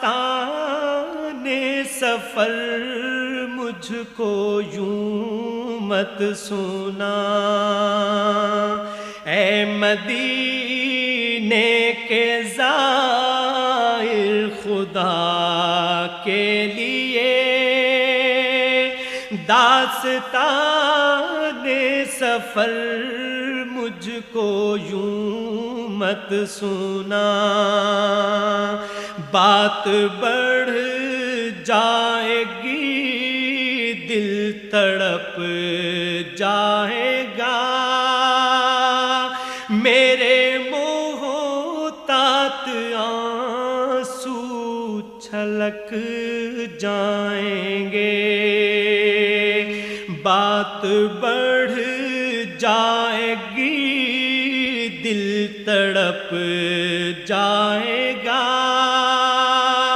داستان سفر مجھ کو یوں مت سنا، اے مدینے کے زائر خدا کے لیے داستان سفر مجھ کو یوں مت سنا، بات بڑھ جائے گی دل تڑپ جائے گا، میرے محتاط آنسو چھلک جائیں گے، بات بڑھ جائے گی دل تڑپ